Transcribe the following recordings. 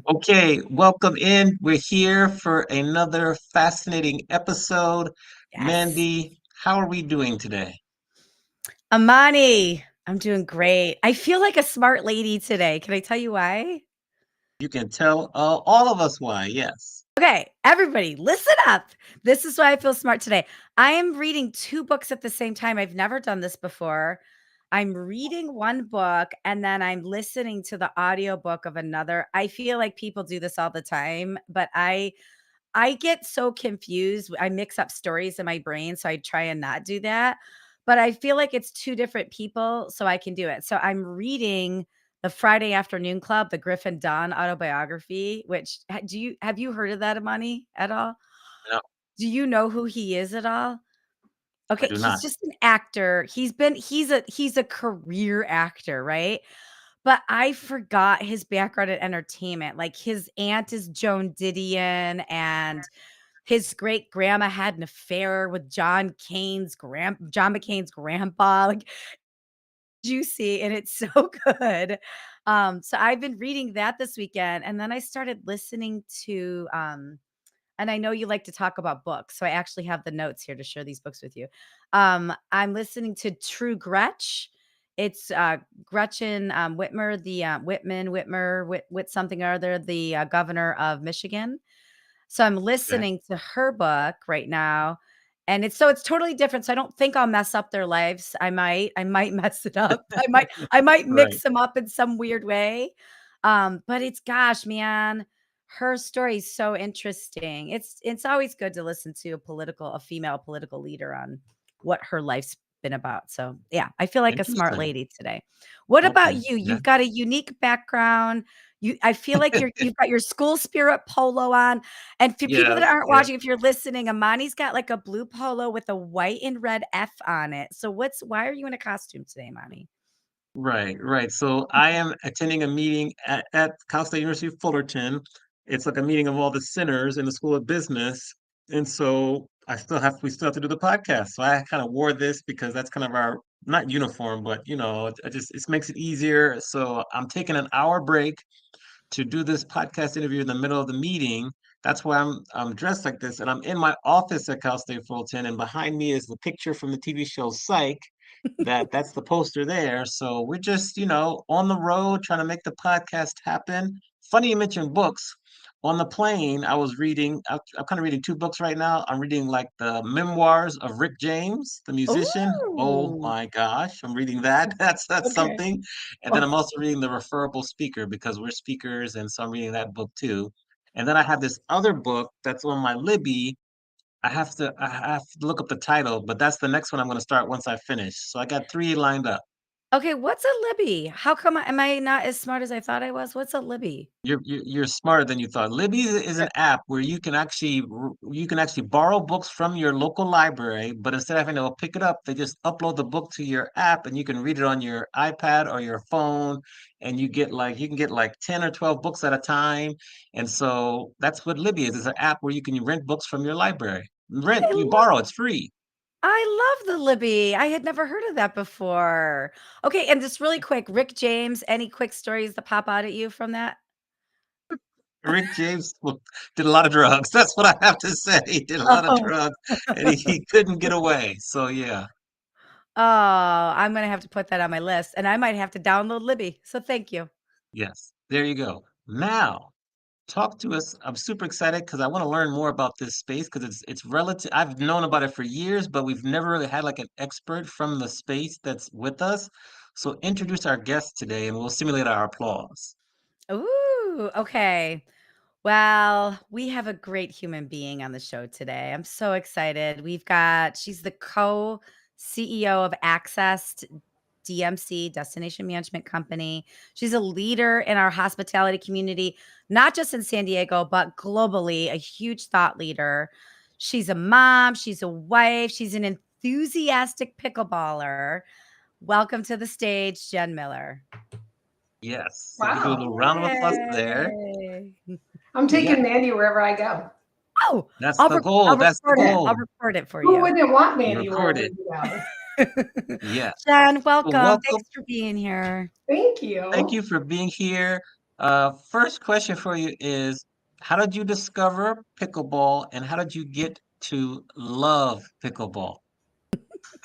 Okay, welcome in. We're here for another fascinating episode. Yes. Mandy, how are we doing today? Amani, I'm doing great. I feel like a smart lady today. Can I tell you why? You can tell all of us why, yes. Okay, everybody, listen up. This is why I feel smart today. I am reading 2 books at the same time. I've never done this before. I'm reading one book and then I'm listening to the audiobook of another. I feel like people do this all the time, but I get so confused. I mix up stories in my brain, so I try and not do that. But I feel like it's 2 different people, so I can do it. So I'm reading The Friday Afternoon Club, the Griffin Dunn autobiography, which have you heard of that, Amani, at all? No, Do you know who he is at all? I Okay, do he's not. just an actor. He's a career actor, right? But I forgot his background in entertainment. Like his aunt is Joan Didion and his great grandma had an affair with John McCain's grandpa, like, juicy, and it's so good. So I've been reading that this weekend, and then I started listening to, and I know you like to talk about books, so I actually have the notes here to share these books with you. I'm listening to True Gretch. It's, Gretchen, Whitmer, the, Whit something or other, the, governor of Michigan. So I'm Okay. listening to her book right now, and it's totally different, so I don't think I'll mess up their lives. I might mess it up. I might Right. mix them up in some weird way. But it's gosh, man, her story is so interesting. It's always good to listen to a female political leader on what her life's been about. So, yeah, I feel like a smart Interesting. lady today. What about Okay. you? Yeah. You've got a unique background. I feel like you've got your school spirit polo on, and for people that Yes, aren't yes. watching, if you're listening, Amani's got like a blue polo with a white and red F on it. So why are you in a costume today, Amani? Right, right. So I am attending a meeting at Cal State University Fullerton. It's like a meeting of all the centers in the School of Business. And so we still have to do the podcast. So I kind of wore this because that's kind of our, not uniform, but it makes it easier. So I'm taking an hour break to do this podcast interview in the middle of the meeting. That's why I'm dressed like this. And I'm in my office at Cal State Fullerton. And behind me is the picture from the TV show Psych that's the poster there. So we're just, on the road trying to make the podcast happen. Funny you mentioned books. On the plane, I'm kind of reading 2 books right now. I'm reading like the memoirs of Rick James, the musician. Oh Ooh, my gosh, I'm reading that. That's okay. something. And then I'm also reading The Referable Speaker because we're speakers, and so I'm reading that book too. And then I have this other book that's on my Libby. I have to look up the title, but that's the next one I'm gonna start once I finish. So I got 3 lined up. Okay, what's a Libby? How come am I not as smart as I thought I was? What's a Libby? You're smarter than you thought. Libby is an app where you can actually borrow books from your local library, but instead of having to go pick it up, they just upload the book to your app and you can read it on your iPad or your phone, and you can get like 10 or 12 books at a time. And so that's what Libby is. It's an app where you can rent books from your library. I You love borrow, it's free. I love the Libby. I had never heard of that before. Okay, and just really quick, Rick James, any quick stories that pop out at you from that? Rick James did a lot of drugs. That's what I have to say. He did a lot of Oh. drugs, and he couldn't get away. So yeah, Oh, I'm gonna have to put that on my list, and I might have to download Libby, so thank you. yes, there you go. Now, talk to us. I'm super excited because I want to learn more about this space because it's relative. I've known about it for years, but we've never really had like an expert from the space that's with us. So introduce our guest today, and we'll simulate our applause. Ooh, okay. Well, we have a great human being on the show today. I'm so excited. She's the co-CEO of Access DMC, Destination Management Company. She's a leader in our hospitality community, not just in San Diego, but globally, a huge thought leader. She's a mom, she's a wife, she's an enthusiastic pickleballer. Welcome to the stage, Jen Miller. Yes. So we do a Wow. little round of applause there. Yay. I'm Yeah, taking Mandy wherever I go. Oh, that's the goal. I'll That's the record it. I'll goal. record it for Who you. wouldn't want You Mandy record wherever it. you go? Yes. Jen, So welcome. welcome. Thanks for being here. Thank Thank you. you for being here. First question for you is, how did you discover pickleball and how did you get to love pickleball?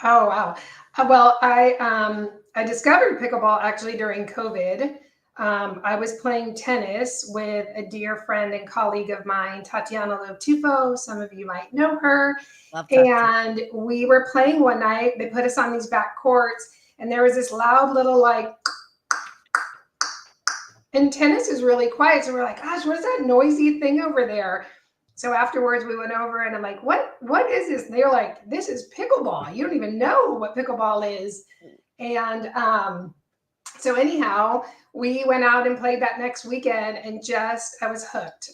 Oh wow. Well, I discovered pickleball actually during COVID. I was playing tennis with a dear friend and colleague of mine, Tatiana Lotufo. Some of you might know her. Love Tati. And we were playing one night. They put us on these back courts, and there was this loud little like, and tennis is really quiet. So we're like, gosh, what is that noisy thing over there? So afterwards we went over and I'm like, what is this? And they're like, this is pickleball. You don't even know what pickleball is. And so anyhow, we went out and played that next weekend and just I was hooked.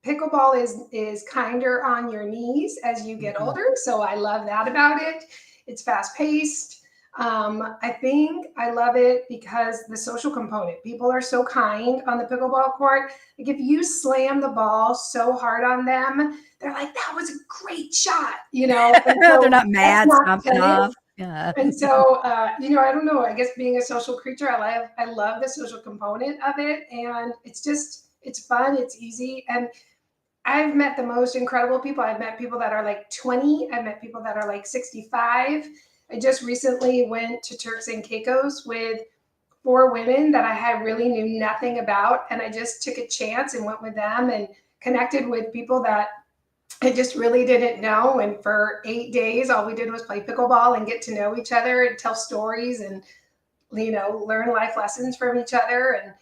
Pickleball is kinder on your knees as you get Mhm. older. So I love that about it. It's fast paced. I think I love it because the social component. People are so kind on the pickleball court. Like if you slam the ball so hard on them, they're like, "That was a great shot," you know. And They're so not that's mad, not stomping tennis. off. Yeah. And so, I don't know. I guess being a social creature, I love the social component of it, and it's fun, it's easy, and I've met the most incredible people. I've met people that are like 20. I've met people that are like 65. I just recently went to Turks and Caicos with four women that I had really knew nothing about. And I just took a chance and went with them and connected with people that I just really didn't know. And for 8 days, all we did was play pickleball and get to know each other and tell stories and, learn life lessons from each other. And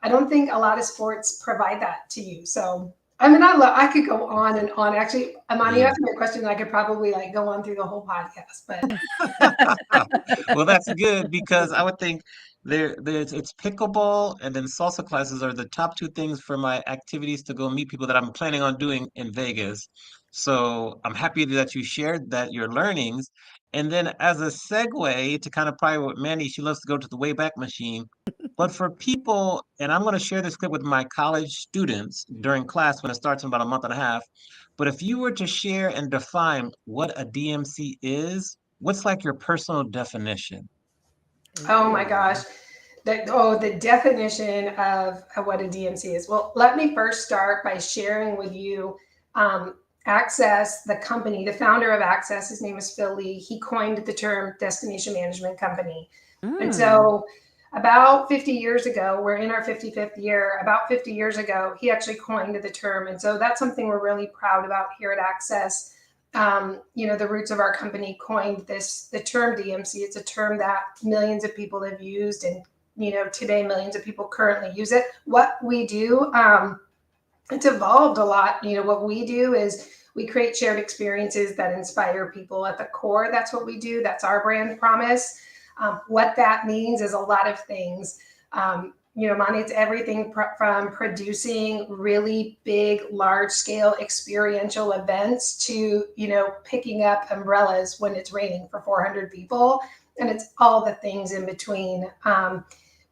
I don't think a lot of sports provide that to you. So I mean, I could go on and on. Actually, Amani, you Yeah. asked me a question, I could probably like go on through the whole podcast. But Well, that's good because I would think there's it's pickleball and then salsa classes are the top two things for my activities to go meet people that I'm planning on doing in Vegas. So I'm happy that you shared that your learnings. And then as a segue to kind of probably what Mandy, she loves to go to the Wayback Machine. But for people, and I'm going to share this clip with my college students during class when it starts in about a month and a half. But if you were to share and define what a DMC is, what's like your personal definition? oh my gosh, Ooh. the definition of what a DMC is. Well, let me first start by sharing with you Access, the company, the founder of Access. His name is Phil Lee. He coined the term destination management company. And Mm. so, about 50 years ago, we're in our 55th year. About 50 years ago, he actually coined the term. And so, that's something we're really proud about here at Access. The roots of our company coined the term DMC. It's a term that millions of people have used, and today millions of people currently use it. What we do, it's evolved a lot. What we do is we create shared experiences that inspire people at the core. That's what we do. That's our brand promise. What that means is a lot of things. Monty, it's everything from producing really big, large scale experiential events to, picking up umbrellas when it's raining for 400 people. And it's all the things in between.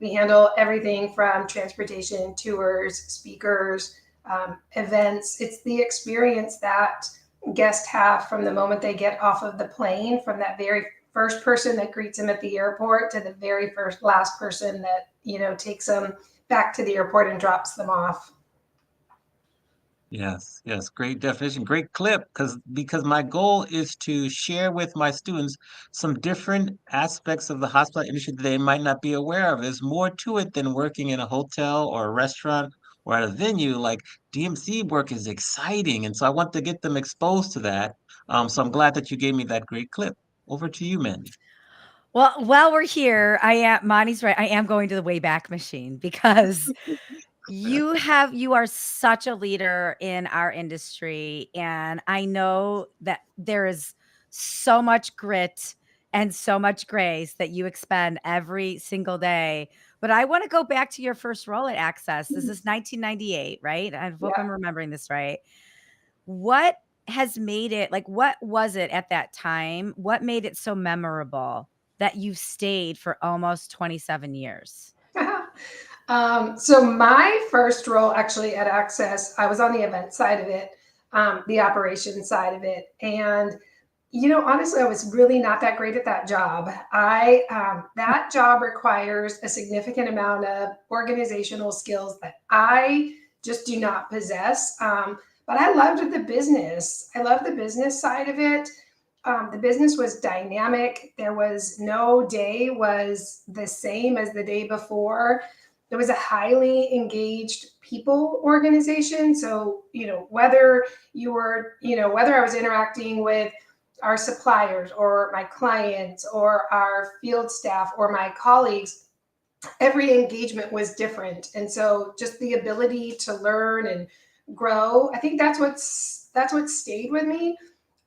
We handle everything from transportation, tours, speakers, events. It's the experience that guests have from the moment they get off of the plane, from that very first person that greets them at the airport to the very first last person that takes them back to the airport and drops them off. Yes, yes, great definition, great clip. Because my goal is to share with my students some different aspects of the hospitality industry that they might not be aware of. There's more to it than working in a hotel or a restaurant or at a venue. Like DMC work is exciting, and so I want to get them exposed to that. So I'm glad that you gave me that great clip. Over to you, Mandy. Well, while we're here, Monty's right. I am going to the Wayback Machine because you are such a leader in our industry, and I know that there is so much grit and so much grace that you expend every single day. But I want to go back to your first role at Access. This is 1998, right? I hope I'm Yeah. remembering this right. What has made it like, what was it at that time? What made it so memorable that you stayed for almost 27 years? So my first role actually at Access, I was on the event side of it, the operations side of it, and Honestly, I was really not that great at that job. That job requires a significant amount of organizational skills that I just do not possess. But I loved the business. I love the business side of it. The business was dynamic. There was no day was the same as the day before. It was a highly engaged people organization. So, whether I was interacting with our suppliers or my clients or our field staff or my colleagues, every engagement was different. And so just the ability to learn and grow, I think that's what stayed with me.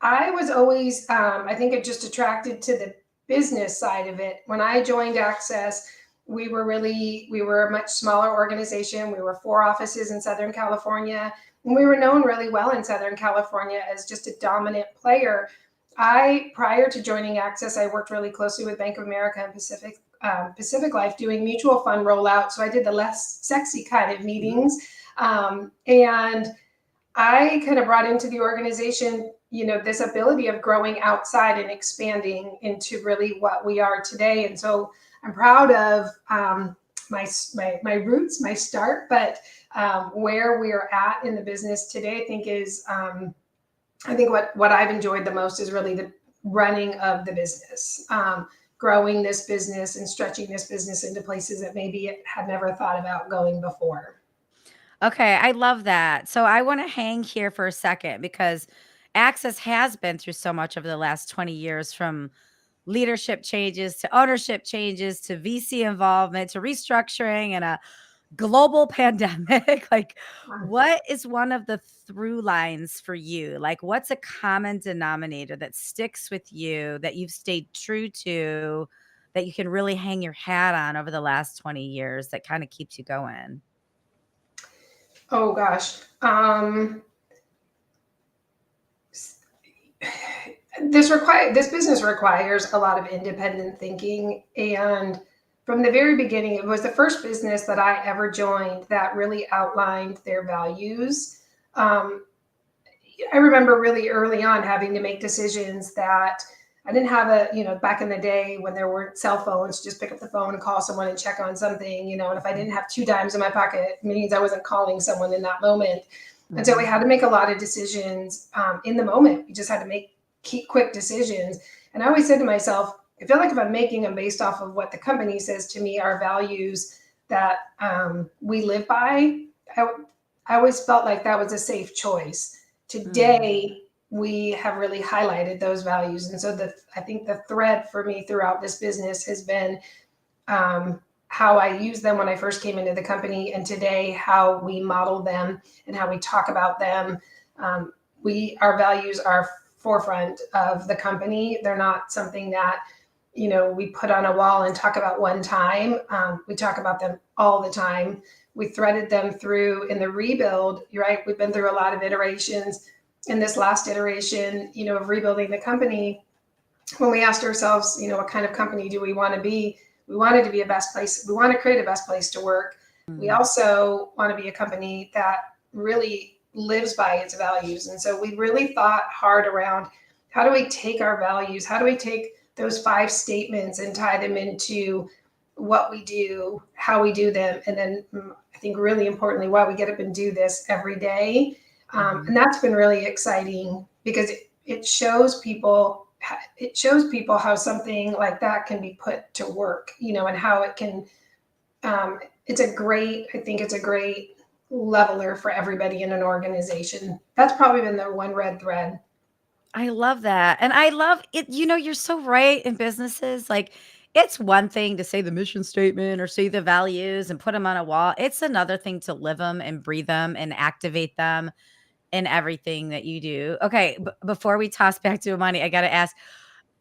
I was always, I think, it just attracted to the business side of it. When I joined Access, we were a much smaller organization. We were 4 offices in Southern California, and we were known really well in Southern California as just a dominant player. Prior to joining Access, I worked really closely with Bank of America and Pacific Life doing mutual fund rollout. So I did the less sexy kind of meetings. And I kind of brought into the organization, this ability of growing outside and expanding into really what we are today. And so I'm proud of my roots, my start, but where we're at in the business today, I think what I've enjoyed the most is really the running of the business, growing this business and stretching this business into places that maybe it had never thought about going before. Okay, I love that. So I want to hang here for a second because Access has been through so much over the last 20 years, from leadership changes to ownership changes to VC involvement to restructuring and a global pandemic. Like, what is one of the through lines for you? Like, what's a common denominator that sticks with you that you've stayed true to, that you can really hang your hat on over the last 20 years that kind of keeps you going? Oh gosh. This business requires a lot of independent thinking, and from the very beginning, it was the first business that I ever joined that really outlined their values. I remember really early on having to make decisions that I didn't have back in the day when there weren't cell phones, just pick up the phone and call someone and check on something, and if I didn't have 2 dimes in my pocket, it means I wasn't calling someone in that moment. And so we had to make a lot of decisions in the moment. We just had to make quick decisions. And I always said to myself, I feel like if I'm making them based off of what the company says to me, our values that we live by, I always felt like that was a safe choice. Today, we have really highlighted those values. And so I think the thread for me throughout this business has been how I used them when I first came into the company, and today how we model them and how we talk about them. Our values are forefront of the company. They're not something that we put on a wall and talk about one time. We talk about them all the time. We threaded them through in the rebuild. You're right. We've been through a lot of iterations. In this last iteration, of rebuilding the company, when we asked ourselves, what kind of company do we want to be? We wanted to be a best place. We want to create a best place to work. We also want to be a company that really lives by its values. And so we really thought hard around, how do we take our values? How do we take those 5 statements and tie them into what we do, how we do them, and then I think really importantly, why we get up and do this every day. And that's been really exciting because it shows people how something like that can be put to work, and how it can. I think it's a great leveler for everybody in an organization. That's probably been the one red thread. I love that. And I love it. You're so right in businesses. Like, it's one thing to say the mission statement or say the values and put them on a wall. It's another thing to live them and breathe them and activate them in everything that you do. Okay. Before we toss back to Amani, I got to ask,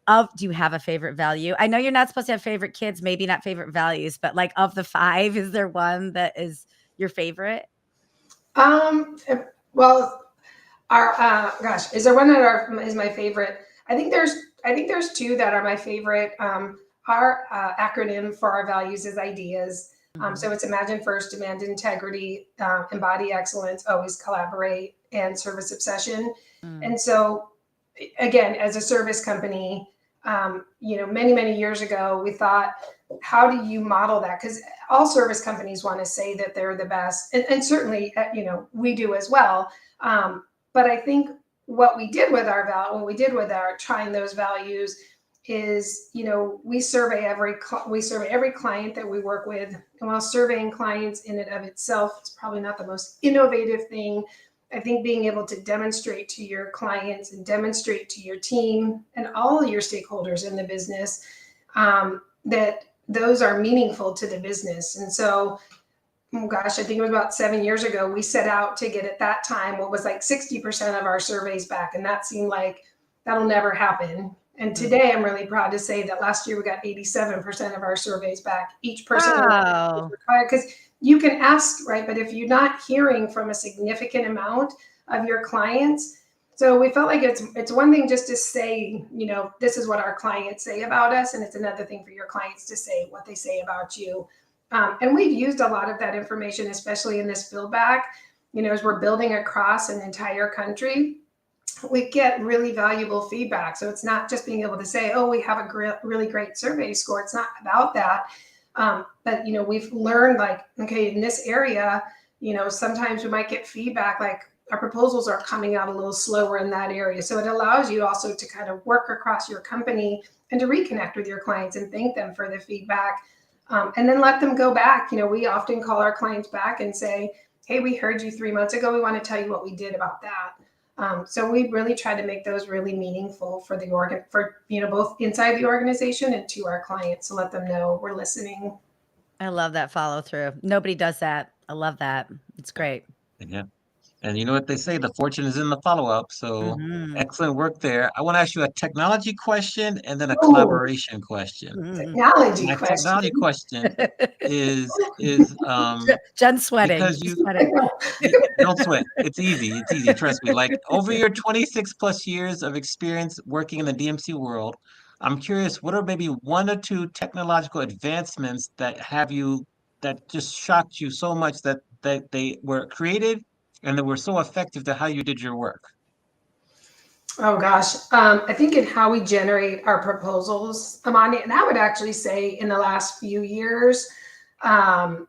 do you have a favorite value? I know you're not supposed to have favorite kids, maybe not favorite values, but like, of the 5, is there one that is your favorite? Well, our gosh, is there one that is my favorite? I think there's 2 that are my favorite. Our acronym for our values is IDEAS. So it's Imagine First, Demand Integrity, Embody Excellence, Always Collaborate, and Service Obsession. And so again, as a service company, many, many years ago, we thought, how do you model that? Because all service companies want to say that they're the best, and certainly, we do as well. But I think what we did with our trying those values is, we survey every client that we work with, and while surveying clients in and of itself is probably not the most innovative thing, I think being able to demonstrate to your clients and demonstrate to your team and all your stakeholders in the business that those are meaningful to the business. And so, oh gosh, I think it was about 7 years ago, we set out to get at that time what was like 60% of our surveys back. And that seemed like that'll never happen. And today I'm really proud to say that last year we got 87% of our surveys back. Each person Wow. required, because you can ask, right? But if you're not hearing from a significant amount of your clients, so we felt like it's one thing just to say, this is what our clients say about us, and it's another thing for your clients to say what they say about you. And we've used a lot of that information, especially in this build back, as we're building across an entire country. We get really valuable feedback. So it's not just being able to say, oh, we have a really great survey score. It's not about that. But, we've learned, like, okay, in this area, sometimes we might get feedback like our proposals are coming out a little slower in that area. So it allows you also to kind of work across your company and to reconnect with your clients and thank them for the feedback. And then let them go back. We often call our clients back and say, hey, we heard you 3 months ago. We want to tell you what we did about that. So we really try to make those really meaningful for both inside the organization and to our clients to let them know we're listening. I love that follow through. Nobody does that. I love that. It's great. Yeah. And you know what they say, the fortune is in the follow-up. So excellent work there. I want to ask you a technology question and then a collaboration question. Technology My question. technology question is Jen's sweating. because don't sweat. It's easy. It's easy. Trust me. Like, over your 26 plus years of experience working in the DMC world, I'm curious, what are maybe 1 or 2 technological advancements that just shocked you so much that they were created and they were so effective to how you did your work? Oh gosh, I think in how we generate our proposals, Amani, and I would actually say in the last few years, our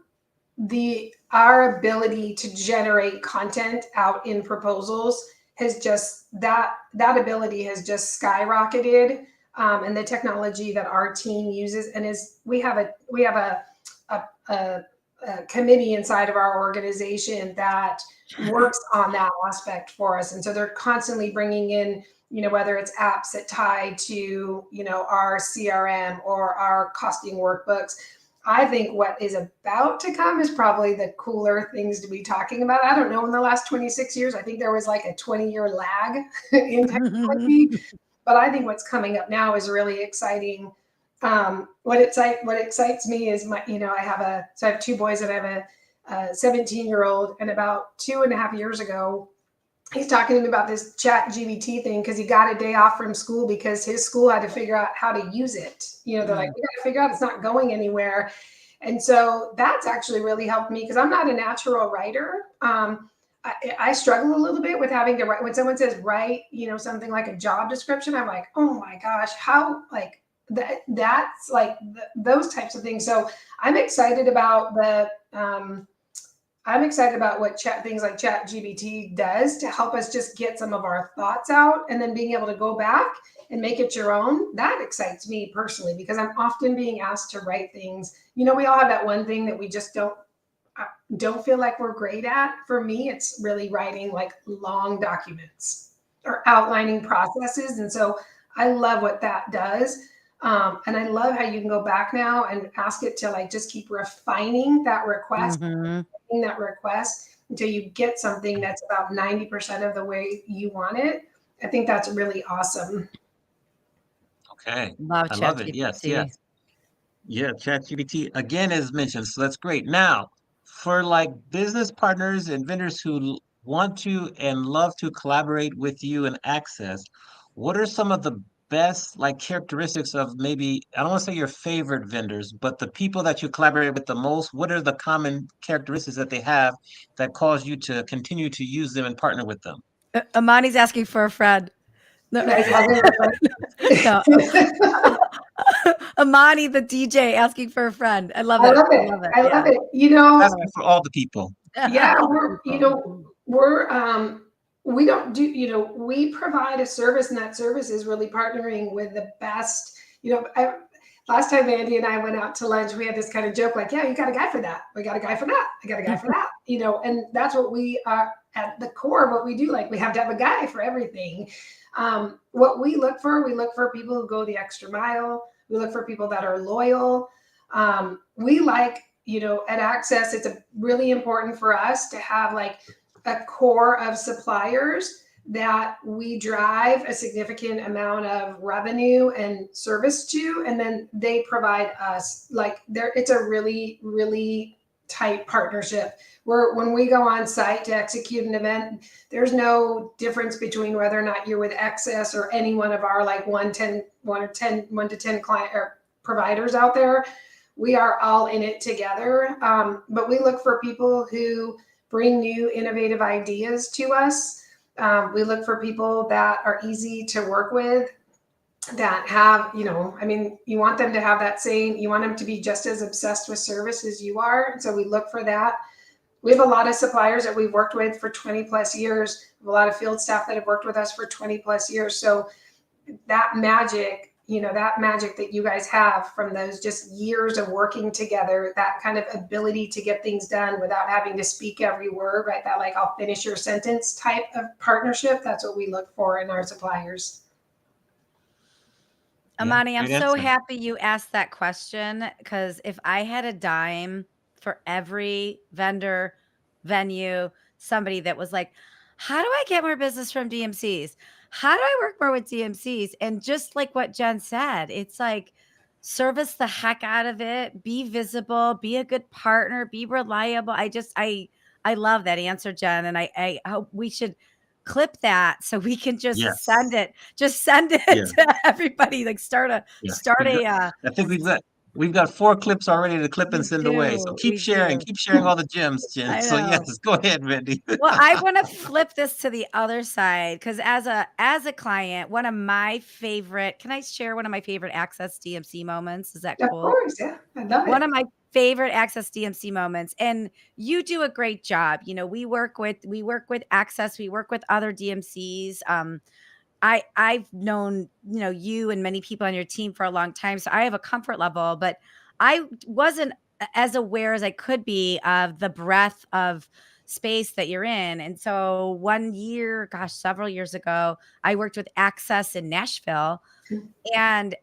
ability to generate content out in proposals has just that ability has just skyrocketed, and the technology that our team uses, and we have a committee inside of our organization that works on that aspect for us. And so they're constantly bringing in, whether it's apps that tie to, our CRM or our costing workbooks. I think what is about to come is probably the cooler things to be talking about. I don't know, in the last 26 years, I think there was like a 20-year lag in technology, but I think what's coming up now is really exciting. What excites me is I have 2 boys, and I have a 17-year-old, and about 2.5 years ago, he's talking to me about this chat GBT thing because he got a day off from school because his school had to figure out how to use it. They're like, we got to figure out, it's not going anywhere. And so that's actually really helped me because I'm not a natural writer. I struggle a little bit with having to write. When someone says write, something like a job description, I'm like, oh my gosh, how, like, that's like those types of things. So I'm excited about what things like Chat GBT does to help us just get some of our thoughts out, and then being able to go back and make it your own. That excites me personally because I'm often being asked to write things. We all have that one thing that we just don't feel like we're great at. For me, it's really writing like long documents or outlining processes. And so I love what that does. And I love how you can go back now and ask it to like just keep refining that request, until you get something that's about 90% of the way you want it. I think that's really awesome. Okay. Love I love it. Yes, yes. Yeah, ChatGPT again is mentioned, so that's great. Now, for like business partners and vendors who want to and love to collaborate with you and Access, what are some of the best like characteristics of, maybe, I don't want to say your favorite vendors, but the people that you collaborate with the most? What are the common characteristics that they have that cause you to continue to use them and partner with them? Amani's asking for a friend. No. Can I tell them? No. Amani, the DJ, asking for a friend. I love I it. love it. I love it. You know, Asking for all the people. yeah, we don't do, we provide a service, and that service is really partnering with the best, last time Andy and I went out to lunch, we had this kind of joke like, yeah, you got a guy for that. We got a guy for that. I got a guy for that, and that's what we are at the core of what we do. Like, we have to have a guy for everything. What we look for people who go the extra mile. We look for people that are loyal. We like, at Access, it's really important for us to have like a core of suppliers that we drive a significant amount of revenue and service to, and then they provide us it's a really, really tight partnership where when we go on site to execute an event, there's no difference between whether or not you're with Access or any one of our like 1 to 10 client or providers out there. We are all in it together. But we look for people who bring new innovative ideas to us. We look for people that are easy to work with, that have, you want them to have you want them to be just as obsessed with service as you are. So we look for that. We have a lot of suppliers that we've worked with for 20 plus years. We have a lot of field staff that have worked with us for 20 plus years. So that magic, that you guys have from those just years of working together, that kind of ability to get things done without having to speak every word, right? That like, I'll finish your sentence type of partnership. That's what we look for in our suppliers. Amani, I'm so happy you asked that question, because if I had a dime for every vendor, venue, somebody that was like, how do I get more business from DMCs? How do I work more with DMCs? And just like what Jen said, it's like, service the heck out of it, be visible, be a good partner, be reliable. I love that answer, Jen. And I hope we should clip that so we can just send it to everybody. Like start a I think we've got 4 clips already to clip and send away. So keep sharing all the gems, Jen. So yes, go ahead, Randy. Well, I want to flip this to the other side, because as a client, one of my favorite, can I share one of my favorite Access DMC moments? Is that cool? Of course, yeah. I love it. One of my favorite Access DMC moments, and you do a great job. We work with Access, we work with other DMCs. I've known, you and many people on your team for a long time, so I have a comfort level, but I wasn't as aware as I could be of the breadth of space that you're in. And so one year, several years ago, I worked with Access in Nashville, and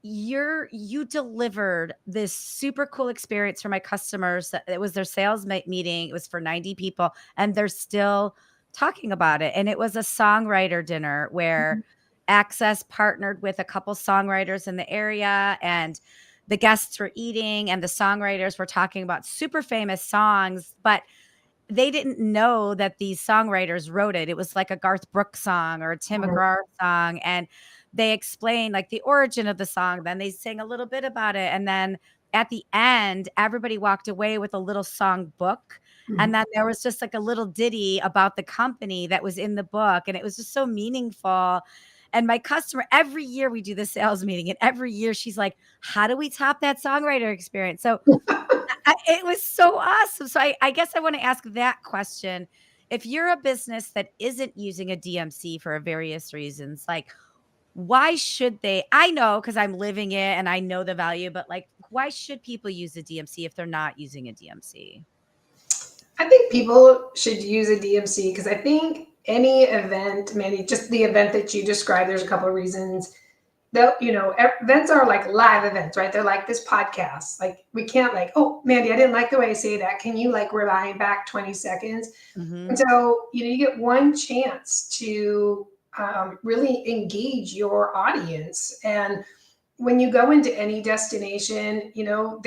you delivered this super cool experience for my customers. It was their sales meeting. It was for 90 people, and they're still talking about it. And it was a songwriter dinner where Access partnered with a couple songwriters in the area, and the guests were eating and the songwriters were talking about super famous songs, but they didn't know that these songwriters wrote it. It was like a Garth Brooks song or a Tim McGraw song. And they explained like the origin of the song. Then they sang a little bit about it. And then at the end, everybody walked away with a little song book. And then there was just like a little ditty about the company that was in the book. And it was just so meaningful. And my customer, every year we do the sales meeting, and every year she's like, how do we top that songwriter experience? So it was so awesome. So I guess I want to ask that question. If you're a business that isn't using a DMC for various reasons, like, why should they? I know, because I'm living it and I know the value, but like, why should people use a DMC if they're not using a DMC? I think people should use a DMC because I think any event, Mandy, just the event that you described, there's a couple of reasons. Events are like live events, right? They're like this podcast. Like, we can't like, oh, Mandy, I didn't like the way I say that. Can you like rewind back 20 seconds? And so, you get one chance to really engage your audience. And when you go into any destination, I'll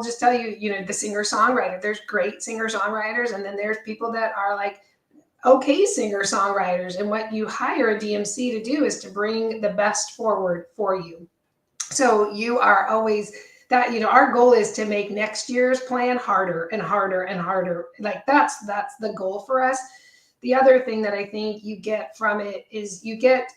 just tell you, the singer-songwriter, there's great singer-songwriters. And then there's people that are like, okay, singer-songwriters. And what you hire a DMC to do is to bring the best forward for you. So you are always that, our goal is to make next year's plan harder and harder and harder. Like that's the goal for us. the other thing that I think you get from it is you get,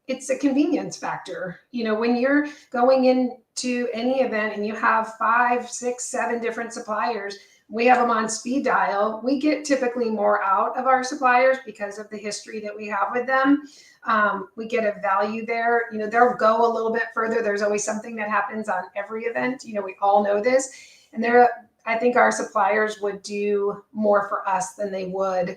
it's a convenience factor. You know, when you're going into any event and you have 5, 6, 7 different suppliers, we have them on speed dial. We get typically more out of our suppliers because of the history that we have with them. We get a value there. You know, they'll go a little bit further. There's always something that happens on every event. You know, we all know this. And I think our suppliers would do more for us than they would,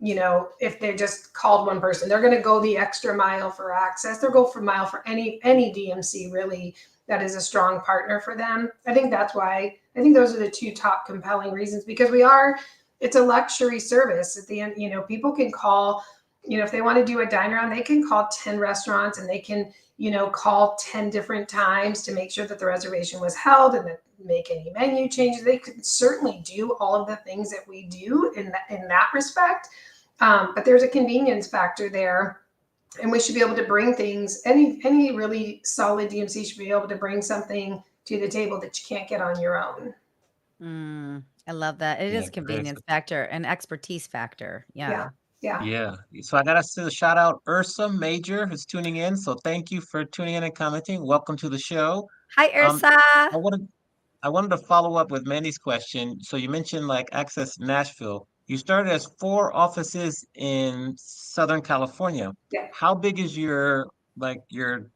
you know, if they just called one person. They're going to go the extra mile for Access. They'll go for mile for any DMC really that is a strong partner for them. I think that's why, I think those are the two top compelling reasons, because it's a luxury service at the end. You know, people can call, you know, if they want to do a dine around, they can call 10 restaurants and they can, you know, call 10 different times to make sure that the reservation was held and that make any menu changes. They could certainly do all of the things that we do in that respect. But there's a convenience factor there. And we should be able to bring things, any really solid DMC should be able to bring something to the table that you can't get on your own. I love that. It Yeah, is convenience factor and expertise factor. Yeah. Yeah. So I got to shout out Ursa Major who's tuning in. So thank you for tuning in and commenting. Welcome to the show. Hi, Ursa. I wanted to follow up with Mandy's question. So you mentioned like Access Nashville. You started as 4 offices in Southern California. Yeah. How big is your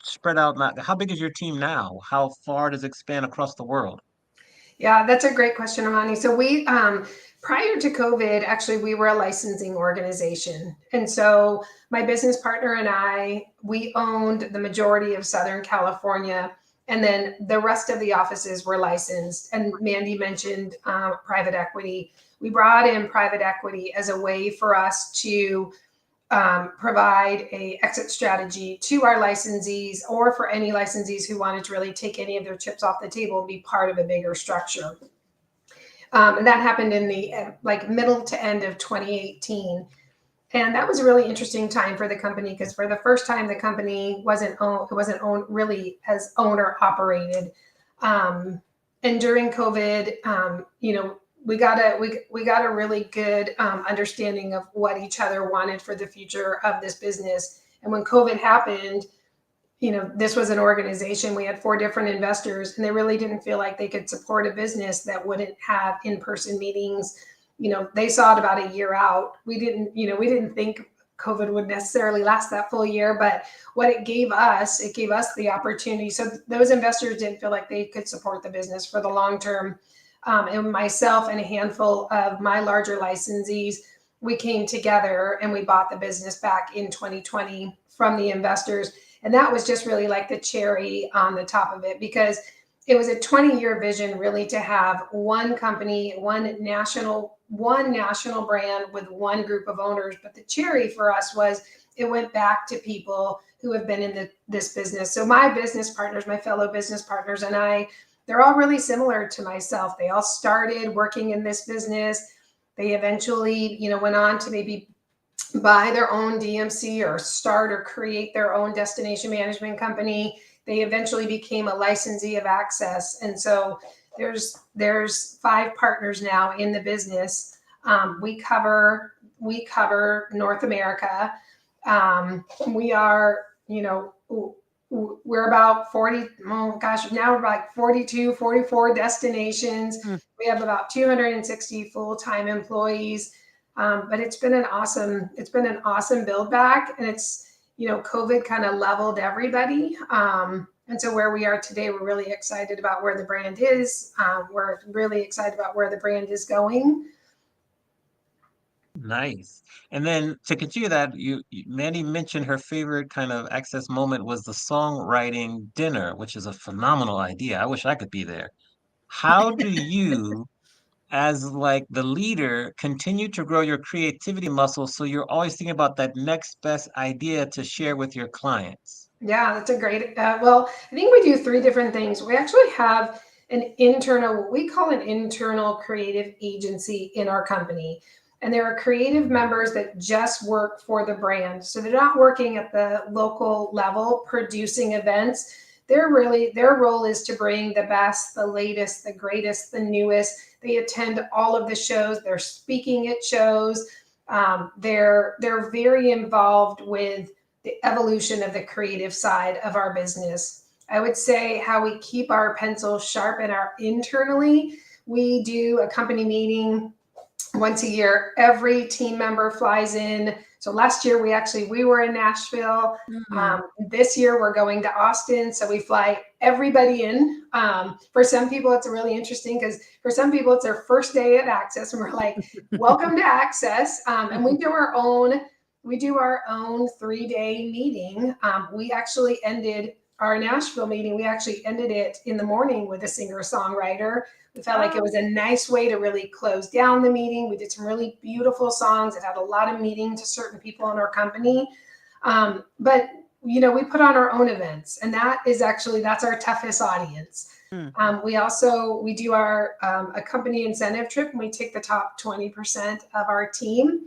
spread out now? How big is your team now? How far does it expand across the world? Yeah, that's a great question, Amani. So we, prior to COVID, actually, we were a licensing organization. And so my business partner and I, we owned the majority of Southern California. And then the rest of the offices were licensed. And Mandy mentioned private equity. We brought in private equity as a way for us to provide a exit strategy to our licensees, or for any licensees who wanted to really take any of their chips off the table and be part of a bigger structure. And that happened in the middle to end of 2018. And that was a really interesting time for the company, because for the first time, the company wasn't owned really as owner operated. And during COVID, you know, we got a really good understanding of what each other wanted for the future of this business. And when COVID happened, you know, this was an organization, we had 4 different investors, and they really didn't feel like they could support a business that wouldn't have in-person meetings. You know, they saw it about a year out. We didn't think COVID would necessarily last that full year, but what it gave us the opportunity. So those investors didn't feel like they could support the business for the long term. And myself and a handful of my larger licensees, we came together and we bought the business back in 2020 from the investors. And that was just really like the cherry on the top of it, because it was a 20-year vision really to have one company, one national brand with one group of owners. But the cherry for us was it went back to people who have been in this business. So my business partners, my fellow business partners, and I, they're all really similar to myself. They all started working in this business. They eventually, you know, went on to maybe buy their own DMC or start or create their own destination management company. They eventually became a licensee of Access. And so there's 5 partners now in the business. We cover North America. We are, you know, we're about 40, now we're like 42, 44 destinations. We have about 260 full-time employees. But it's been an awesome build back, and it's, you know, COVID kind of leveled everybody. And so where we are today, we're really excited about where the brand is. We're really excited about where the brand is going. Nice. And then to continue that, Mandy mentioned her favorite kind of Access moment was the songwriting dinner, which is a phenomenal idea. I wish I could be there. How do you, as like the leader, continue to grow your creativity muscle so you're always thinking about that next best idea to share with your clients? Yeah, that's a great, well, I think we do 3 different things. We actually have what we call an internal creative agency in our company. And there are creative members that just work for the brand. So they're not working at the local level producing events. Their role is to bring the best, the latest, the greatest, the newest. They attend all of the shows. They're speaking at shows. They're very involved with the evolution of the creative side of our business. I would say how we keep our pencils sharp and our internally. We do a company meeting once a year. Every team member flies in. So last year we were in Nashville. This year we're going to Austin. So we fly everybody in. For some people, it's really interesting because for some people it's their first day at Access, and we're like, "Welcome to Access." And we do our own 3-day meeting. We actually ended our Nashville meeting. We actually ended it in the morning with a singer-songwriter. We felt like it was a nice way to really close down the meeting. We did some really beautiful songs. It had a lot of meaning to certain people in our company. But we put on our own events, and that's our toughest audience. We do our a company incentive trip, and we take the top 20% of our team.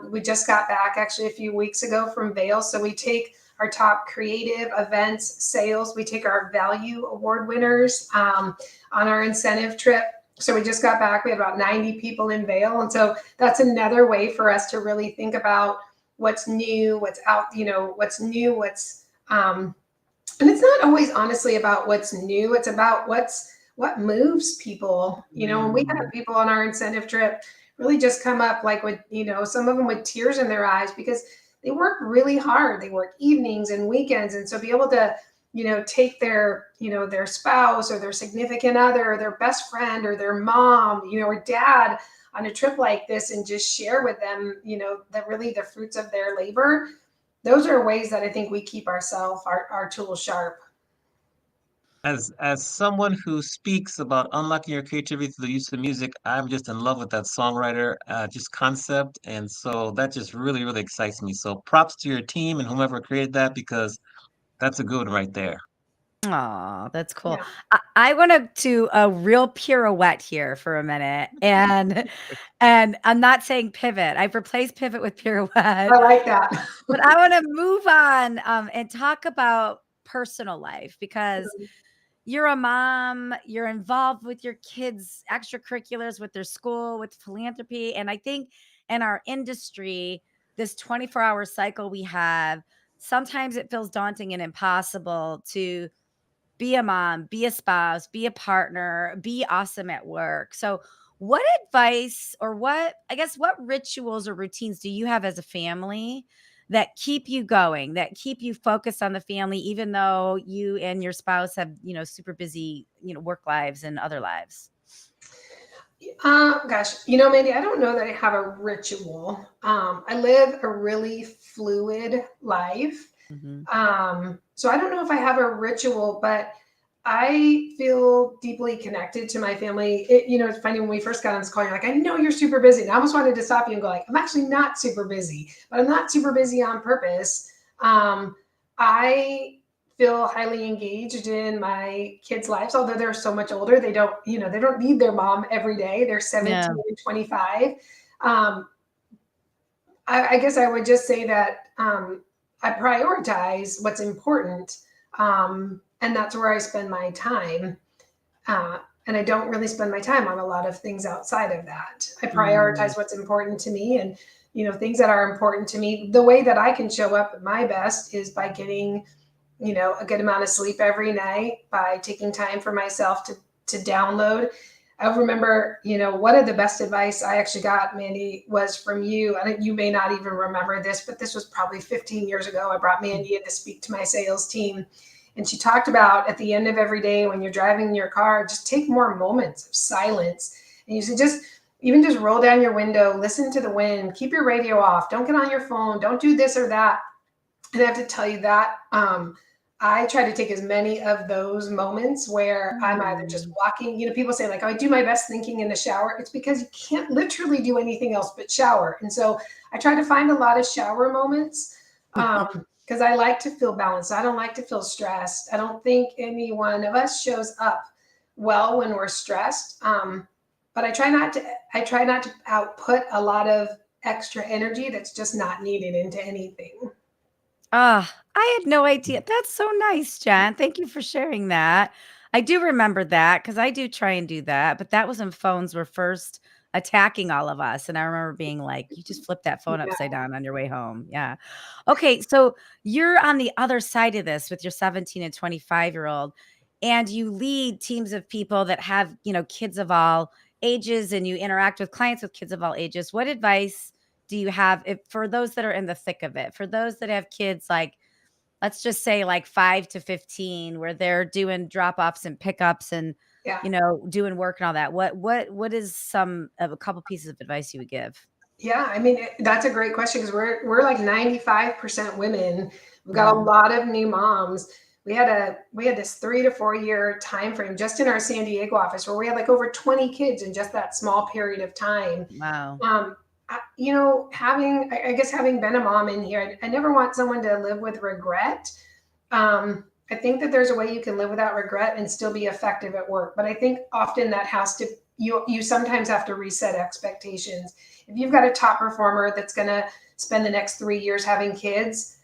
We just got back actually a few weeks ago from Vail, so we take our top creative events, sales. We take our value award winners on our incentive trip. So we just got back. We had about 90 people in Vail. And so that's another way for us to really think about what's new, what's out, what's new, and it's not always honestly about what's new. It's about what moves people. When we had people on our incentive trip really just come up like with, some of them with tears in their eyes because they work really hard. They work evenings and weekends. And so be able to, take their spouse or their significant other or their best friend or their mom, or dad on a trip like this and just share with them, that really the fruits of their labor. Those are ways that I think we keep our tools sharp. As someone who speaks about unlocking your creativity through the use of music, I'm just in love with that songwriter just concept, and so that just really, really excites me. So props to your team and whomever created that because that's a good one right there. Oh, that's cool. Yeah. I want to do a real pirouette here for a minute, and I'm not saying pivot. I've replaced pivot with pirouette, I like that. but I want to move on and talk about personal life because you're a mom, you're involved with your kids' extracurriculars, with their school, with philanthropy. And I think in our industry, this 24-hour cycle we have, sometimes it feels daunting and impossible to be a mom, be a spouse, be a partner, be awesome at work. So, what advice or what rituals or routines do you have as a family that keep you going, that keep you focused on the family, even though you and your spouse have, super busy, work lives and other lives? Gosh, Mandy, I don't know that I have a ritual. I live a really fluid life. So I don't know if I have a ritual, but I feel deeply connected to my family. It's funny when we first got on this call, you're like, I know you're super busy. And I almost wanted to stop you and go like, I'm actually not super busy, but I'm not super busy on purpose. I feel highly engaged in my kids' lives, although they're so much older. They don't need their mom every day. They're 17 and 25. I guess I would just say that I prioritize what's important. And that's where I spend my time. And I don't really spend my time on a lot of things outside of that. I prioritize what's important to me and, things that are important to me. The way that I can show up at my best is by getting, a good amount of sleep every night, by taking time for myself to download. I remember, one of the best advice I actually got, Mandy, was from you. And you may not even remember this, but this was probably 15 years ago. I brought Mandy in to speak to my sales team. And she talked about at the end of every day when you're driving in your car, just take more moments of silence. And you said, just roll down your window, listen to the wind, keep your radio off, don't get on your phone, don't do this or that. And I have to tell you that I try to take as many of those moments where I'm either just walking, people say like, oh, I do my best thinking in the shower. It's because you can't literally do anything else but shower. And so I try to find a lot of shower moments because I like to feel balanced. I don't like to feel stressed. I don't think any one of us shows up well when we're stressed. But I try not to output a lot of extra energy that's just not needed into anything. I had no idea. That's so nice, Jen. Thank you for sharing that. I do remember that because I do try and do that, but that was when phones were first attacking all of us. And I remember being like, you just flipped that phone Yeah. upside down on your way home. Yeah. Okay. So you're on the other side of this with your 17 and 25-year-old, and you lead teams of people that have, kids of all ages, and you interact with clients with kids of all ages. What advice do you have for those that are in the thick of it, for those that have kids, like, let's just say like 5 to 15, where they're doing drop-offs and pickups and, Yeah. doing work and all that? What is a couple pieces of advice you would give? Yeah, I mean, that's a great question because we're like 95% women. We've got a Mhm. lot of new moms. We had this 3 to 4 year time frame just in our San Diego office where we had like over 20 kids in just that small period of time. Wow. I guess having been a mom in here, I never want someone to live with regret. I think that there's a way you can live without regret and still be effective at work. But I think often that you sometimes have to reset expectations. If you've got a top performer that's going to spend the next 3 years having kids,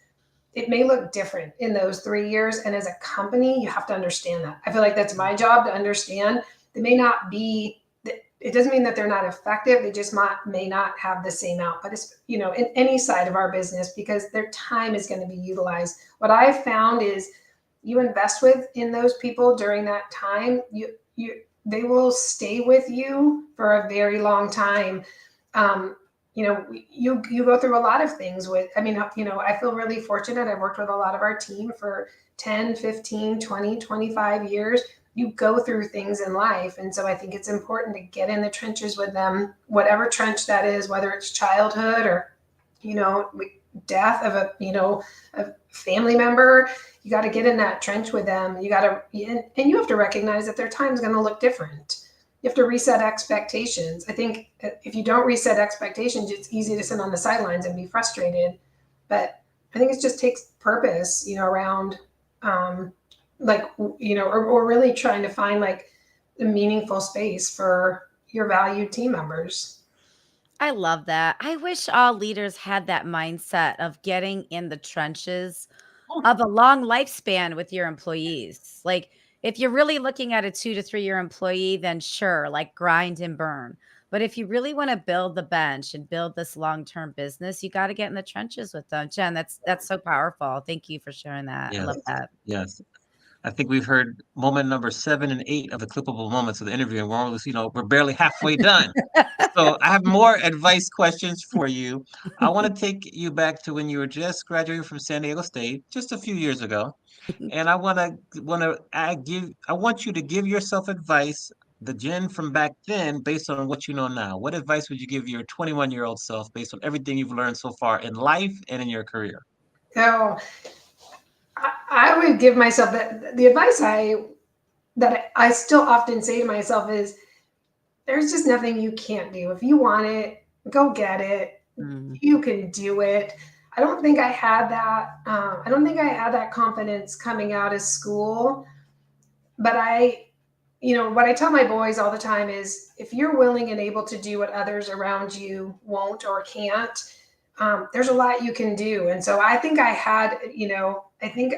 it may look different in those 3 years. And as a company, you have to understand that. I feel like that's my job to understand. They may not be, it doesn't mean that they're not effective. They just may not have the same output, in any side of our business, because their time is going to be utilized. What I've found is you invest in those people during that time, they will stay with you for a very long time. You go through a lot of things I feel really fortunate. I've worked with a lot of our team for 10, 15, 20, 25 years. You go through things in life. And so I think it's important to get in the trenches with them, whatever trench that is, whether it's childhood or, death of a family member. You got to get in that trench with them. And you have to recognize that their time is going to look different. You have to reset expectations. I think if you don't reset expectations, it's easy to sit on the sidelines and be frustrated. But I think it just takes purpose, around, or really trying to find like a meaningful space for your valued team members. I love that. I wish all leaders had that mindset of getting in the trenches of a long lifespan with your employees. Like, if you're really looking at a 2 to 3 year employee, then sure, like grind and burn. But if you really want to build the bench and build this long-term business, you got to get in the trenches with them. Jen, that's so powerful. Thank you for sharing that. I Yes, love that. yes. I think we've heard moment number 7 and 8 of the clippable moments of the interview, and we're barely halfway done. So I have more advice questions for you. I want to take you back to when you were just graduating from San Diego State, just a few years ago, and I want you to give yourself advice, the Jen from back then, based on what you know now. What advice would you give your 21-year-old self based on everything you've learned so far in life and in your career? So I would give myself the advice that I still often say to myself is there's just nothing you can't do. If you want it, go get it. Mm. You can do it. I don't think I had that. I don't think I had that confidence coming out of school. But what I tell my boys all the time is if you're willing and able to do what others around you won't or can't, there's a lot you can do. And so I think I think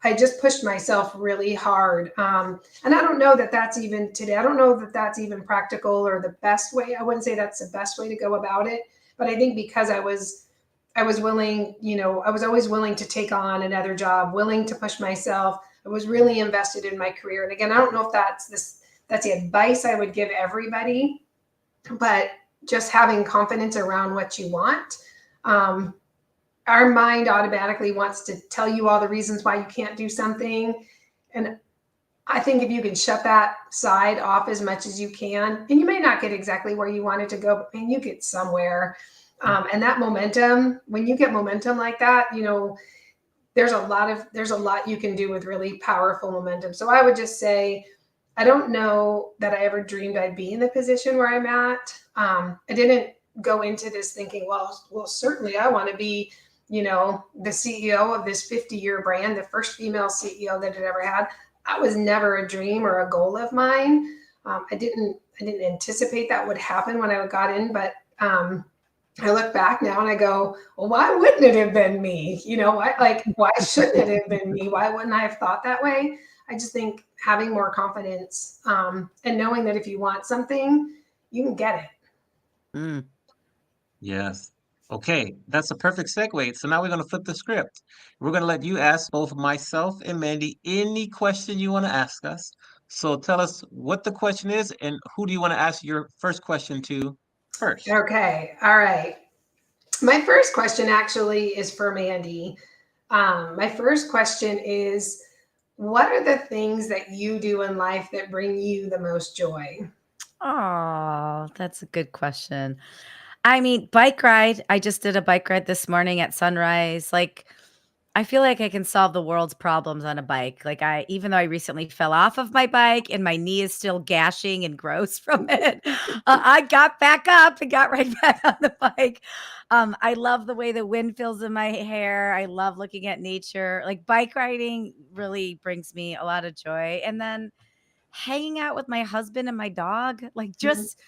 I just pushed myself really hard. And I don't know that that's even today. I don't know that that's even practical or the best way. I wouldn't say that's the best way to go about it. But I think because I was willing, I was always willing to take on another job, willing to push myself. I was really invested in my career. And again, I don't know if that's the advice I would give everybody, but just having confidence around what you want. Our mind automatically wants to tell you all the reasons why you can't do something. And I think if you can shut that side off as much as you can, and you may not get exactly where you wanted to go, but man, you get somewhere. And that momentum, when you get momentum like that, there's a lot you can do with really powerful momentum. So I would just say, I don't know that I ever dreamed I'd be in the position where I'm at. I didn't go into this thinking, well, certainly I want to be, the CEO of this 50-year brand, the first female CEO that it ever had. That was never a dream or a goal of mine. I didn't anticipate that would happen when I got in, but I look back now and I go, well, why wouldn't it have been me? Why shouldn't it have been me? Why wouldn't I have thought that way? I just think having more confidence and knowing that if you want something, you can get it. Mm. Yes. Okay, that's a perfect segue. So now we're going to flip the script. We're going to let you ask both myself and Mandy any question you want to ask us. So tell us what the question is and who do you want to ask your first question to first? Okay. All right. My first question actually is for Mandy. My first question is, what are the things that you do in life that bring you the most joy? Oh, that's a good question. I mean, bike ride. I just did a bike ride this morning at sunrise. Like, I feel like I can solve the world's problems on a bike. Like, even though I recently fell off of my bike and my knee is still gashing and gross from it, I got back up and got right back on the bike. I love the way the wind feels in my hair. I love looking at nature. Like, bike riding really brings me a lot of joy. And then hanging out with my husband and my dog, like just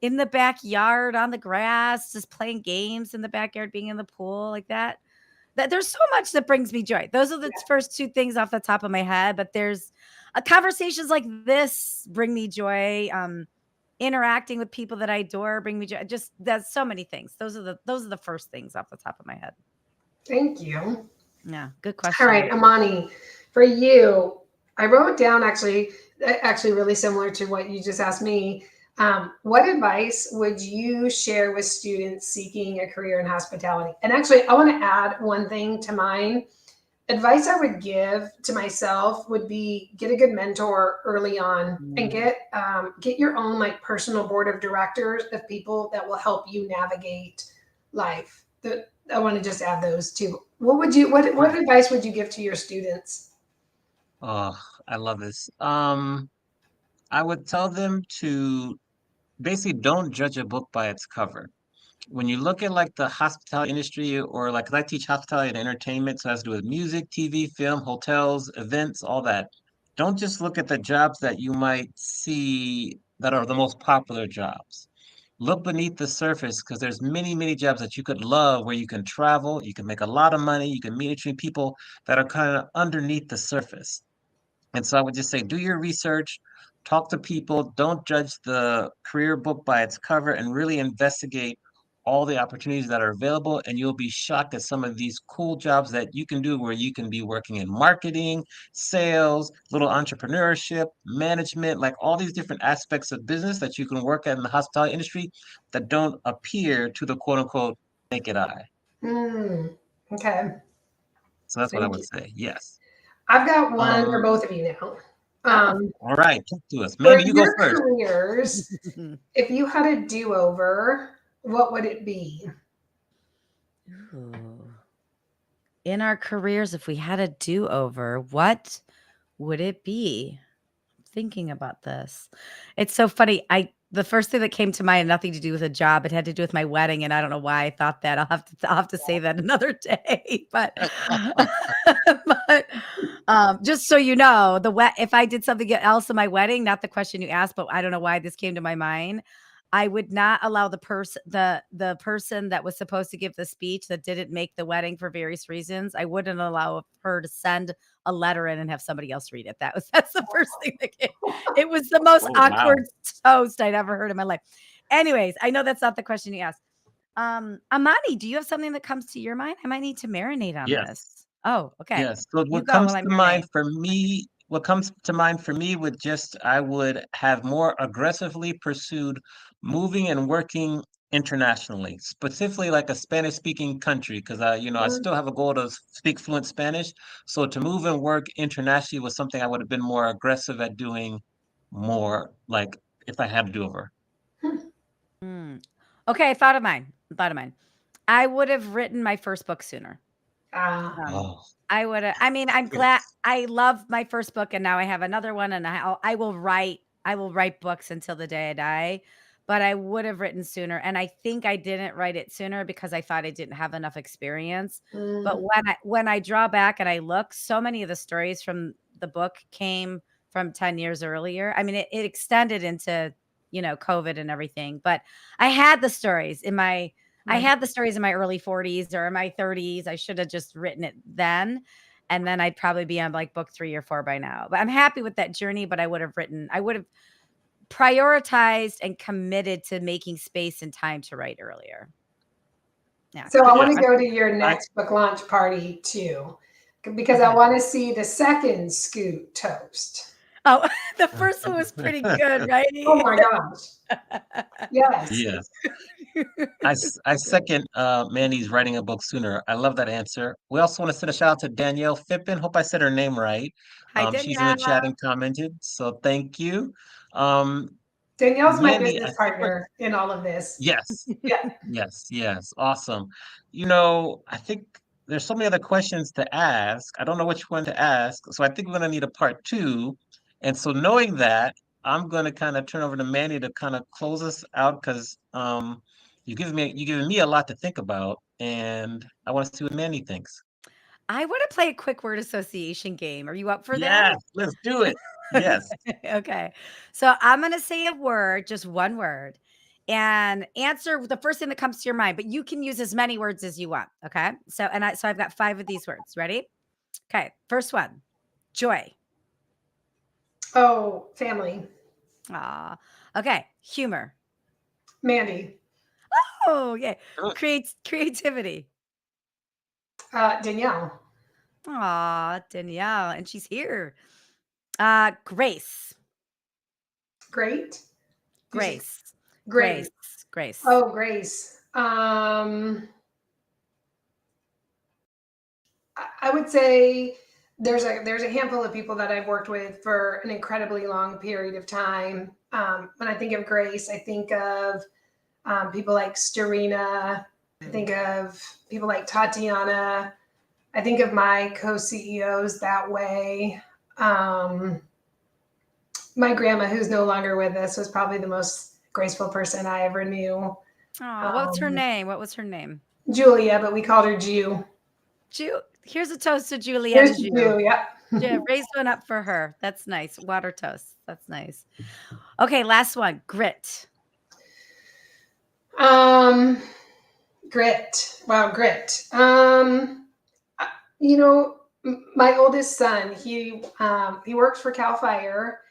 in the backyard on the grass, just playing games in the backyard, being in the pool like that. That there's so much that brings me joy. Those are the first two things off the top of my head, but there's conversations like this bring me joy. Interacting with people that I adore bring me joy. Just there's so many things. Those are the first things off the top of my head. Thank you. Yeah, good All question. right, Amani, for you, I wrote down actually really similar to what you just asked me. What advice would you share with students seeking a career in hospitality? And actually, I want to add one thing to mine. Advice I would give to myself would be get a good mentor early on and get your own like personal board of directors of people that will help you navigate life. I want to just add those two. What advice would you give to your students? Oh, I love this. I would tell them to basically don't judge a book by its cover. When you look at like the hospitality industry or like 'cause I teach hospitality and entertainment, so it has to do with music, TV, film, hotels, events, all that. Don't just look at the jobs that you might see that are the most popular jobs. Look beneath the surface because there's many, many jobs that you could love where you can travel, you can make a lot of money, you can meet interesting people that are kind of underneath the surface. And so I would just say, do your research, talk to people, don't judge the career book by its cover, and really investigate all the opportunities that are available. And you'll be shocked at some of these cool jobs that you can do where you can be working in marketing, sales, little entrepreneurship, management, like all these different aspects of business that you can work at in the hospitality industry that don't appear to the quote unquote naked eye. Okay. So that's what I Thank would you. say. Yes. I've got one for Um, both of you now. Oh. all right, talk to us. For Mandy, you go your first. careers, if you had a do-over, what would it be? Ooh. In our careers, if we had a do-over, what would it be? Thinking about this. It's so funny. The first thing that came to mind had nothing to do with a job. It had to do with my wedding, and I don't know why I thought that. I'll have to say that another day. But but just so you know, if I did something else in my wedding, not the question you asked, but I don't know why this came to my mind. I would not allow the person that was supposed to give the speech that didn't make the wedding for various reasons. I wouldn't allow her to send a letter in and have somebody else read it. That's the first thing that came. It was the most Oh, wow. awkward toast I'd ever heard in my life. Anyways, I know that's not the question you asked. Amani, do you have something that comes to your mind? I might need to marinate on Yes. this. Oh, okay. Yes. So You what go comes while I to marinate. mind for me, what comes to mind for me would just I would have more aggressively pursued moving and working internationally, specifically like a Spanish speaking country, because I Mm, still have a goal to speak fluent Spanish. So to move and work internationally was something I would have been more aggressive at doing more, like if I had to do over. Hmm. Okay, I thought of mine. I would have written my first book sooner. ah, Um, Oh, I mean, I'm glad yes. I love my first book and now I have another one and I will write books until the day I die, but I would have written sooner. And I think I didn't write it sooner because I thought I didn't have enough experience. But mm, when I draw back and I look, so many of the stories from the book came from 10 years earlier. I mean, it extended into, COVID and everything, but I right. had the stories in my early 40s or in my 30s. I should have just written it then. And then I'd probably be on like book 3 or 4 by now. But I'm happy with that journey. But I would have prioritized and committed to making space and time to write earlier. Yeah. So I want Yes. to go to your next book launch party too, because I want to see the second Scoot toast. Oh, the first one was pretty good, right? Oh my gosh. Yes. Yes. I second Mandy's writing a book sooner. I love that answer. We also want to send a shout out to Danielle Fippen. Hope I said her name right. Hi, She's in the Danielle. chat and commented, so thank you. Um, Danielle's my Mandy, business partner in all of this. yes, Yeah. yes, awesome. I think there's so many other questions to ask. I don't know which one to ask, so I think we're gonna need a part two. And so knowing that, I'm gonna kind of turn over to Mandy to kind of close us out because you're giving me a lot to think about, and I want to see what Mandy thinks. I want to play a quick word association game. Are you up for Yes, let's do it. Yes. that? Okay. So I'm going to say a word, just one word, and answer the first thing that comes to your mind, but you can use as many words as you want. Okay. So I've got 5 of these words. Ready? Okay. First one, joy. Oh, family. Ah. Okay. Humor. Mandy. Oh, yeah. Good. Creativity. Danielle. Aw, Danielle. And she's here. Grace. Great. Grace. Great. Grace. Oh, Grace. I would say there's a handful of people that I've worked with for an incredibly long period of time. When I think of Grace, I think of people like Starina. I think of people like Tatiana. I think of my co-CEOs that way. My grandma, who's no longer with us, was probably the most graceful person I ever knew. Oh, what's her name? What was her name? Julia, but we called her Jew. Here's a toast to Julia. Here's to Jew, yeah. Yeah, raise one up for her. That's nice. Water toast. That's nice. Okay, last one. Grit. Grit. Wow, grit. My oldest son, he works for Cal Fire,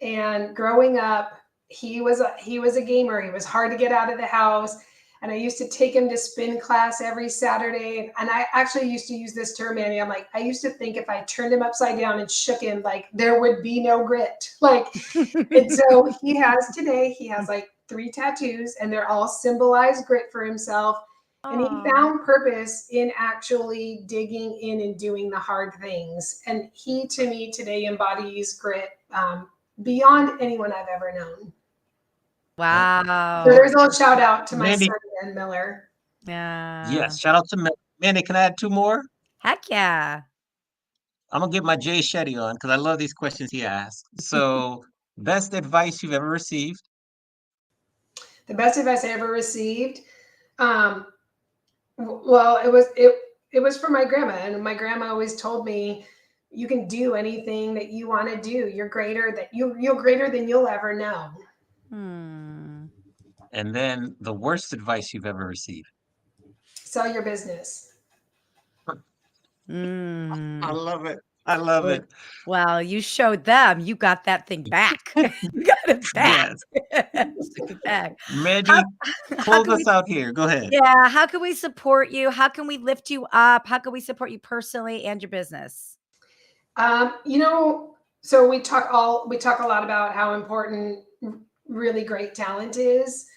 and growing up, he was a gamer. He was hard to get out of the house, and I used to take him to spin class every Saturday. And I actually used to use this term, Annie. I'm like, I used to think if I turned him upside down and shook him, like there would be no grit. Like, and so he has like 3 tattoos, and they're all symbolized grit for himself. And he found purpose in actually digging in and doing the hard things. And he, to me, today embodies grit beyond anyone I've ever known. Wow. So there's a little shout out to my Mandy. son, Ben Miller. Yeah. Yes, shout out to Mandy. Can I add 2 more? Heck yeah. I'm gonna get my Jay Shetty on because I love these questions he asked. So, best advice you've ever received? The best advice I ever received. Well, it was from my grandma, and my grandma always told me, you can do anything that you want to do. You're greater than you'll ever know. And then the worst advice you've ever received? Sell your business. I love it. I love it. Well, you showed them. You got that thing back. You got it back. Yes. Took it back. Mandy, close us out here. Go ahead. Yeah. How can we support you? How can we lift you up? How can we support you personally and your business? So we talk a lot about how important really great talent is.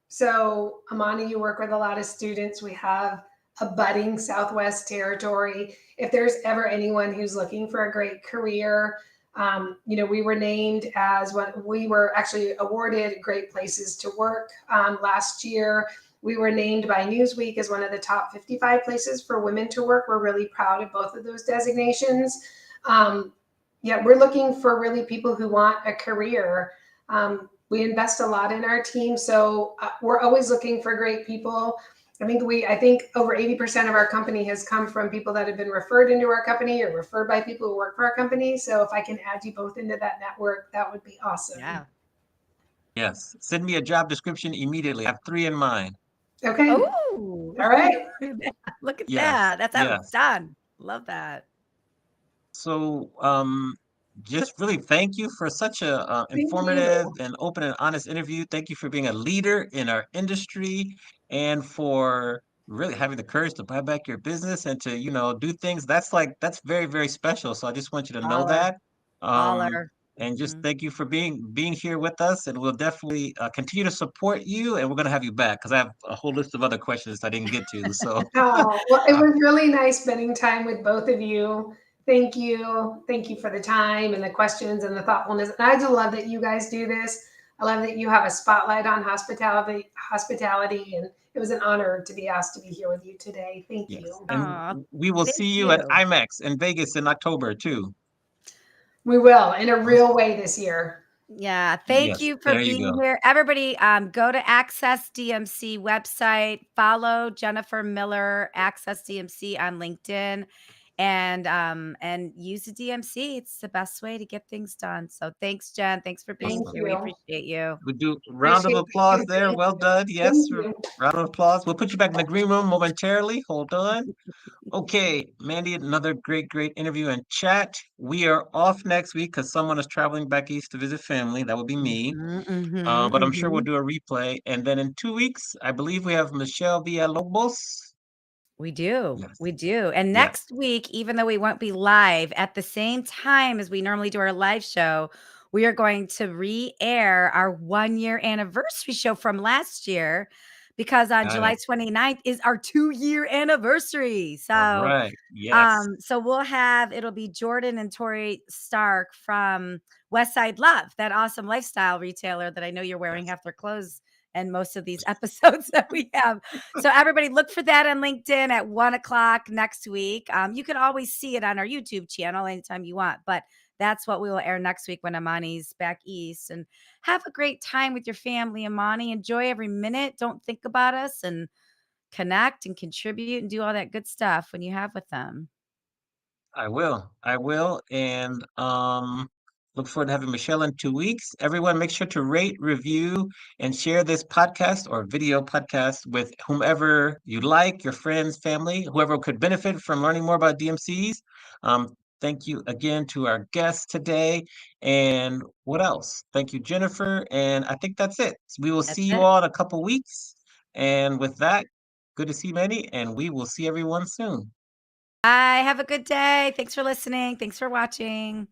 So Amani, you work with a lot of students. We have a budding Southwest territory. If there's ever anyone who's looking for a great career, we were named we were actually awarded Great Places to Work last year. We were named by Newsweek as one of the top 55 places for women to work. We're really proud of both of those designations. We're looking for really people who want a career. We invest a lot in our team, so we're always looking for great people. I think over 80% of our company has come from people that have been referred into our company or referred by people who work for our company. So if I can add you both into that network, that would be awesome. Yeah. Yes. Send me a job description immediately. I have 3 in mind. Okay. Oh, all right. Look at Yes, that. That's how yes. it's done. Love that. So, just really thank you for such a Thank informative you. and open and honest interview. Thank you for being a leader in our industry and for really having the courage to buy back your business and to, do things. That's very, very special. So I just want you to know Holler, that. Um, holler. and just Mhm. thank you for being here with us. And we'll definitely continue to support you. And we're going to have you back because I have a whole list of other questions I didn't get to. So Oh, well, it uh, was really nice spending time with both of you. Thank you. Thank you for the time and the questions and the thoughtfulness. And I just love that you guys do this. I love that you have a spotlight on hospitality, and it was an honor to be asked to be here with you today. Thank yes. you. And Aw, we will thank see you at you. IMAX in Vegas in October too. We will in a real way this year. Yeah, thank Yes, you for there you being go. here. Everybody, go to Access DMC website, follow Jennifer Miller, Access DMC on LinkedIn, and use the DMC. It's the best way to get things done. So thanks, Jen. Thanks for being Thank Excellent. here. We you. appreciate you. We do round of Appreciate applause you. there. Thank Well you. done. Yes, Thank you. round of applause. We'll put you back in the green room momentarily. Hold on. Okay, Mandy, another great, great interview and chat. We are off next week because someone is traveling back east to visit family. That would be me. Mhm, mhm, But I'm sure we'll mhm. do a replay. And then in 2 weeks, I believe we have Michelle Villalobos. We do. Yes, We do. And yes. next week, even though we won't be live at the same time as we normally do our live show, we are going to re-air our 1 year anniversary show from last year because on Got it. July 29th is our 2 year anniversary. All So right. Yes. it'll be Jordan and Tori Stark from West Side Love, that awesome lifestyle retailer that I know you're wearing Yes. half their clothes and most of these episodes that we have. So everybody look for that on LinkedIn at 1 o'clock next week. You can always see it on our YouTube channel anytime you want, but that's what we will air next week when Amani's back east. And have a great time with your family, Amani. Enjoy every minute. Don't think about us and connect and contribute and do all that good stuff when you have with them. I will. I will. And look forward to having Michelle in 2 weeks. Everyone, make sure to rate, review, and share this podcast or video podcast with whomever you like, your friends, family, whoever could benefit from learning more about DMCs. Thank you again to our guests today. And what else? Thank you, Jennifer. And I think that's it. We will see That's you it. all in a couple weeks. And with that, good to see many, and we will see everyone soon. Bye. Have a good day. Thanks for listening. Thanks for watching.